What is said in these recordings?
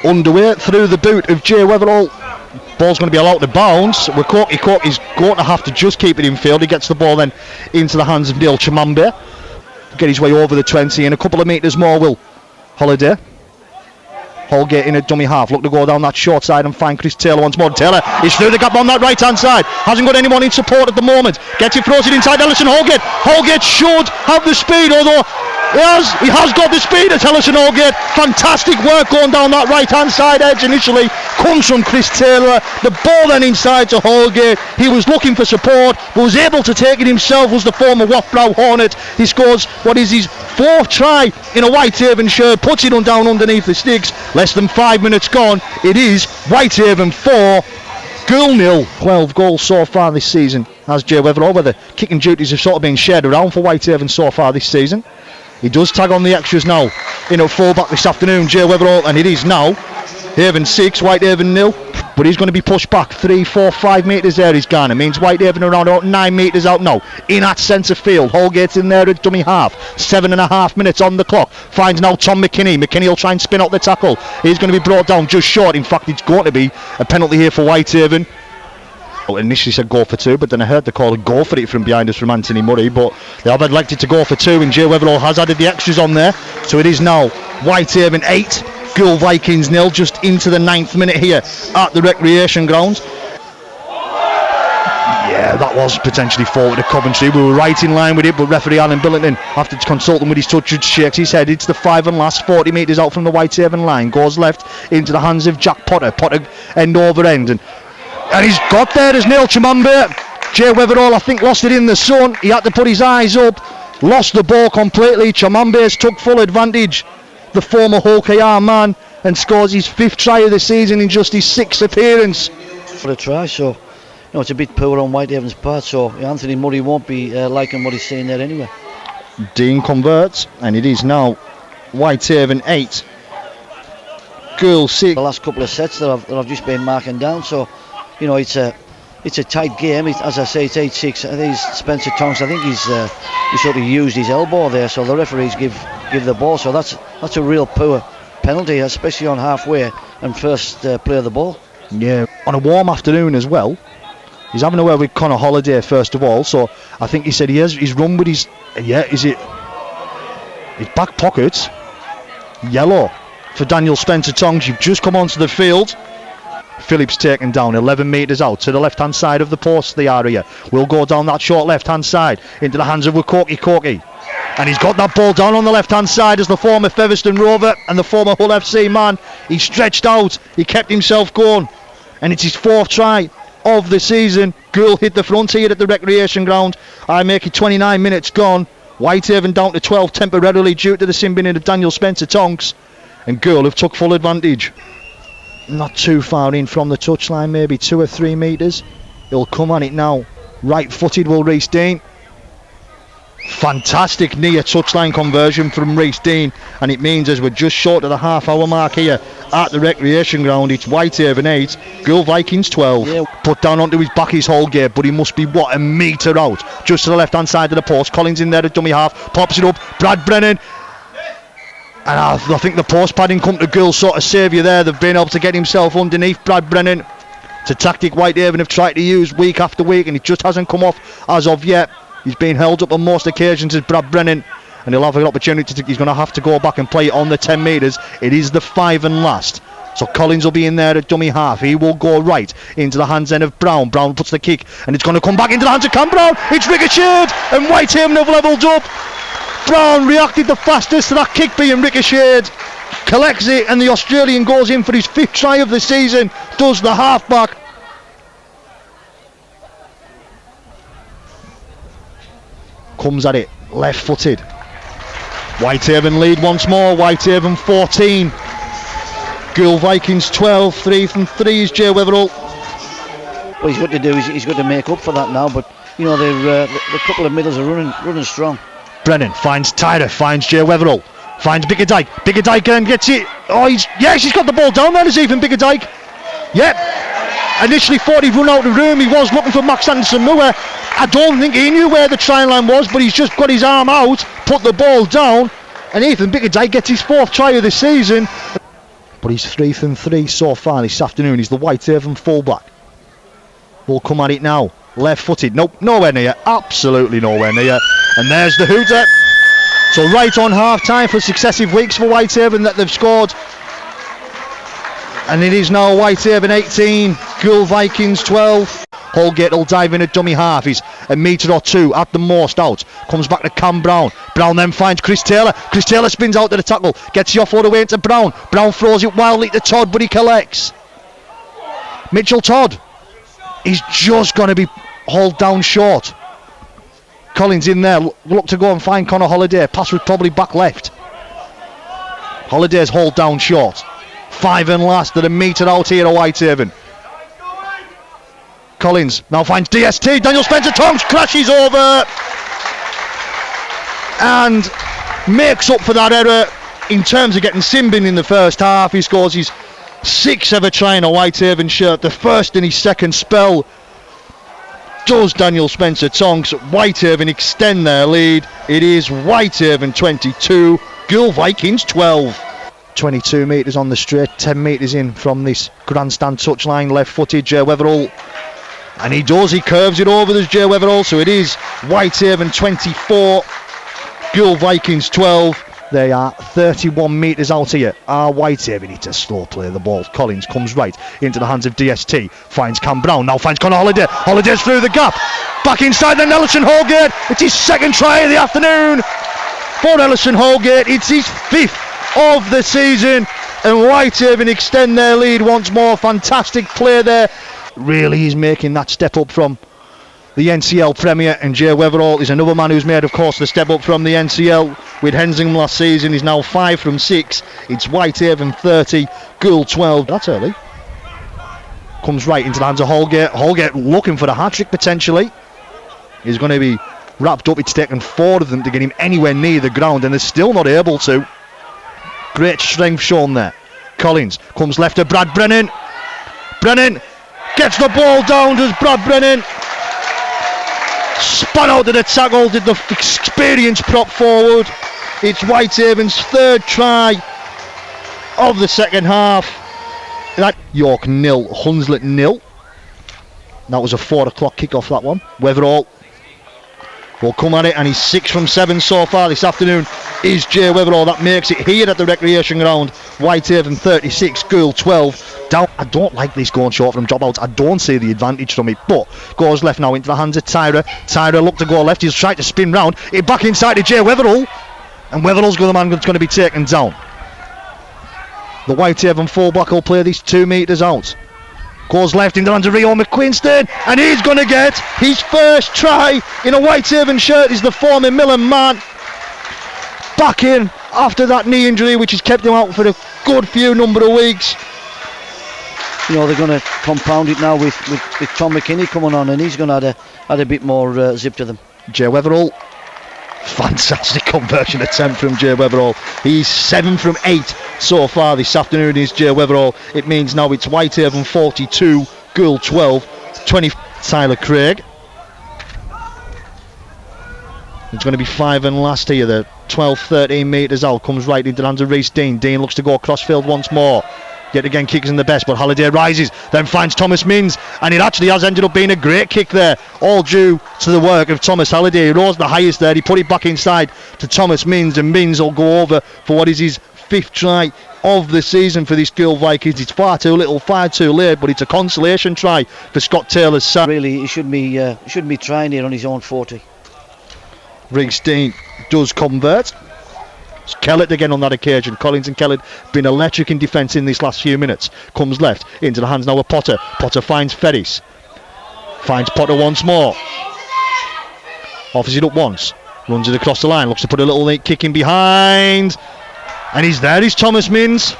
Underway through the boot of Jay Weatherall. Ball's going to be allowed to bounce. Is going to have to just keep it in field. He gets the ball then into the hands of Neil Chimambe. Get his way over the 20 and a couple of metres more will Holiday. Holgate in a dummy half, look to go down that short side and find Chris Taylor once more. Taylor is through the gap on that right hand side, hasn't got anyone in support at the moment. Gets it, throws it inside Ellison Holgate. Holgate should have the speed, although he has got the speed at Ellison Holgate. Fantastic work going down that right hand side edge initially, comes from Chris Taylor. The ball then inside to Holgate. He was looking for support, but was able to take it himself, was the former Wathbrow Hornet. He scores what is his fourth try in a Whitehaven shirt, puts it on down underneath the sticks. Less than 5 minutes gone. It is Whitehaven 4, Goole 0. 12 goals so far this season as Jay Weatherall, where the kicking duties have sort of been shared around for Whitehaven so far this season. He does tag on the extras now in at full-back this afternoon, Jay Weatherall, and it is now Haven 6, Whitehaven 0. But he's going to be pushed back 3, 4, 5 metres there. He's gone. It means Whitehaven around about 9 metres out now. In at centre field. Holgate's in there at dummy half. 7.5 minutes on the clock. Finds now Tom McKinney. McKinney will try and spin out the tackle. He's going to be brought down just short. In fact, it's going to be a penalty here for Whitehaven. Well, initially said go for 2, but then I heard the call a go for it from behind us from Anthony Murray. But they have elected to go for 2, and Jay Weatherall has added the extras on there. So it is now Whitehaven 8. Goole Vikings 0, just into the 9th minute here at the recreation grounds. Yeah, that was potentially forward to Coventry. We were right in line with it, but referee Alan Billington, after consulting with his touch judge, shakes his head. It's the 5 and last, 40 metres out from the Whitehaven line. Goes left into the hands of Jack Potter. Potter end over end. And he's got there as Neil Chimambe. Jay Weatherall, I think, lost it in the sun. He had to put his eyes up. Lost the ball completely. Chimambe's took full advantage. The former Hull KR man, and scores his 5th try of the season in just his 6th appearance. For a try, so it's a bit poor on Whitehaven's part, so Anthony Murray won't be liking what he's saying there anyway. Dean converts, and it is now Whitehaven 8, Goole 6. The last couple of sets that I've just been marking down, so it's a tight game. As I say, it's 8-6. I think Spencer Tonks, I think he sort of used his elbow there, so the referees give the ball. So that's a real poor penalty, especially on halfway and first play of the ball. Yeah, on a warm afternoon as well. He's having a word with Connor Holiday first of all. So I think he said he's run with his his back pocket. Yellow for Daniel Spencer Tongs. You've just come onto the field. Phillips taken down 11 metres out to the left hand side of the post. The area will go down that short left hand side into the hands of Wukoki. And he's got that ball down on the left hand side as the former Featherstone Rover and the former Hull FC man. He stretched out, he kept himself going, and it's his 4th try of the season. Goole hit the front here at the recreation ground. I make it 29 minutes gone. Whitehaven down to 12 temporarily due to the sin binning of Daniel Spencer Tonks, and Goole have took full advantage. Not too far in from the touchline, maybe 2 or 3 metres. He'll come on it now. Right footed will Reece Dean. Fantastic near touchline conversion from Reece Dean, and it means as we're just short of the half-hour mark here at the recreation ground, it's Whitehaven 8, Goole Vikings 12. Yeah. Put down onto his back is Holgate, but he must be a metre out, just to the left-hand side of the post. Collins in there at dummy half, pops it up. Brad Brennan. And I think the post padding come to Goole's sort of saviour there. They've been able to get himself underneath Brad Brennan. It's a tactic Whitehaven have tried to use week after week, and it just hasn't come off as of yet. He's been held up on most occasions as Brad Brennan, and he'll have an opportunity he's going to have to go back and play it on the 10 metres. It is the 5 and last. So Collins will be in there at dummy half. He will go right into the hands end of Brown. Brown puts the kick, and it's going to come back into the hands of Cam Brown. It's ricocheted, and Whitehaven have levelled up. Brown reacted the fastest to that kick being ricocheted. Collects it, and the Australian goes in for his 5th try of the season. Does the halfback. Comes at it, left footed. Whitehaven lead once more. Whitehaven 14, Goole Vikings 12. 3 from 3 is Jay Weatherall. What he's got to do is he's got to make up for that now, but the couple of middles are running strong. Brennan finds Tyler, finds Jay Weatherall, finds Biggerdike. Biggerdike and gets it. He's got the ball down there. There's even Biggerdike. Yep. Initially thought he'd run out of the room. He was looking for Max Anderson-Muir. I don't think he knew where the try line was, but he's just got his arm out, put the ball down, and Ethan Biggerdike gets his 4th try of the season. but he's 3 from 3 so far this afternoon. He's the Whitehaven fullback. We'll come at it now. Left-footed. Nope, nowhere near. Absolutely nowhere near. And there's the hooter. So right on half-time for successive weeks for Whitehaven that they've scored. And it is now Whitehaven 18, Goole Vikings 12. Holgate will dive in at dummy half. He's a metre or two at the most out. Comes back to Cam Brown. Brown then finds Chris Taylor. Chris Taylor spins out to the tackle. Gets the offload away into Brown. Brown throws it wildly to Todd, but he collects. Mitchell Todd. He's just going to be hauled down short. Collins in there. Look to go and find Connor Holliday. Pass was probably back left. Holliday's hauled down short. 5 and last at a metre out here at Whitehaven. Collins now finds DST. Daniel Spencer-Tonks crashes over and makes up for that error in terms of getting Simbin in the first half. He scores his 6th ever try in a Whitehaven shirt, the first in his second spell. Does Daniel Spencer-Tonks. Whitehaven extend their lead. It is Whitehaven 22, Goole Vikings 12. 22 metres on the straight, 10 metres in from this grandstand touchline, left-footed Jay Weatherall. And he does, he curves it over, there's Jay Weatherall, so it is Whitehaven 24, Goole Vikings 12. They are 31 metres out here. Whitehaven need to slow play the ball. Collins comes right into the hands of DST, finds Cam Brown, now finds Connor Holliday. Holliday's through the gap, back inside then Ellison Holgate. It's his 2nd try of the afternoon for Ellison Holgate. It's his 5th of the season, and Whitehaven extend their lead once more. Fantastic play there. Really is making that step up from the NCL Premier, and Jay Weatherall is another man who's made, of course, the step up from the NCL with Hensing last season. He's now 5 from 6. It's Whitehaven 30, Goole 12. That's early. Comes right into the hands of Holgate. Holgate looking for the hat-trick potentially. He's going to be wrapped up. It's taken 4 of them to get him anywhere near the ground, and they're still not able to. Great strength shown there. Collins comes left to Brad Brennan. Brennan gets the ball down, does Brad Brennan. Spun out to the tackle, did the experienced prop forward. It's Whitehaven's 3rd try of the second half. That York 0, Hunslet 0. That was a 4 o'clock kick-off, that one. Weatherall will come at it, and he's 6 from 7 so far this afternoon is Jay Weatherall. That makes it here at the recreation ground. Whitehaven 36, Goole 12. Down. I don't like this going short from dropouts. I don't see the advantage from it, but goes left now into the hands of Tyra. Tyra looked to go left. He's trying to spin round. It back inside to Jay Weatherall, and Weatherall's the man that's going to be taken down. The Whitehaven fullback will play this 2 metres out. Goes left into the hands of Rio McQuinston, and he's going to get his 1st try in a Whitehaven shirt. He's the former Millen man. Back in after that knee injury, which has kept him out for a good few number of weeks. You know, they're going to compound it now with Tom McKinney coming on, and he's going to add a bit more zip to them. Jay Weatherall. Fantastic conversion attempt from Jay Weatherall. He's 7 from 8 so far this afternoon is Jay Weatherall. It means now it's Whitehaven 42, Goole 12, 20 Tyler Craig. It's going to be 5 and last here. The 12-13 metres out, comes right into the hands of Reece Dean. Dean looks to go crossfield once more. Yet again kicks in the best, but Halliday rises, then finds Thomas Minns, and it actually has ended up being a great kick there, all due to the work of Thomas Halliday. He rose the highest there, he put it back inside to Thomas Minns, and Minns will go over for what is his 5th try of the season for this Goole Vikings. It's far too little, far too late, but it's a consolation try for Scott Taylor's side. Really, he shouldn't be trying here on his own 40. Reece Dean does convert. It's Kellett again on that occasion. Collins and Kellett been electric in defence in these last few minutes. Comes left into the hands now of Potter. Potter finds Ferris. Finds Potter once more. Offers it up once. Runs it across the line. Looks to put a little late kick in behind. And he's there. He's Thomas Minns.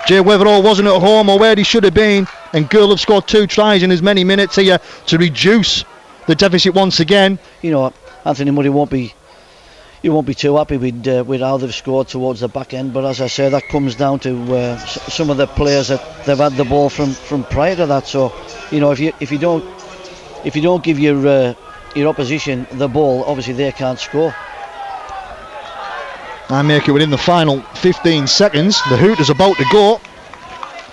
Jay Weatherall wasn't at home or where he should have been. And Goole have scored 2 tries in as many minutes here to reduce the deficit once again. You know, Anthony Murray won't be too happy with how they've scored towards the back end, but as I say, that comes down to some of the players that they've had the ball from prior to that. So, you know, if you don't give your opposition the ball, obviously they can't score. and make it within the final 15 seconds. The hooter's about to go,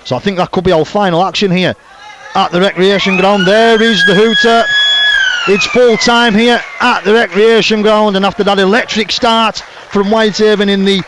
so I think that could be our final action here at the recreation ground. There is the hooter. It's full time here at the recreation ground, and after that electric start from Whitehaven in the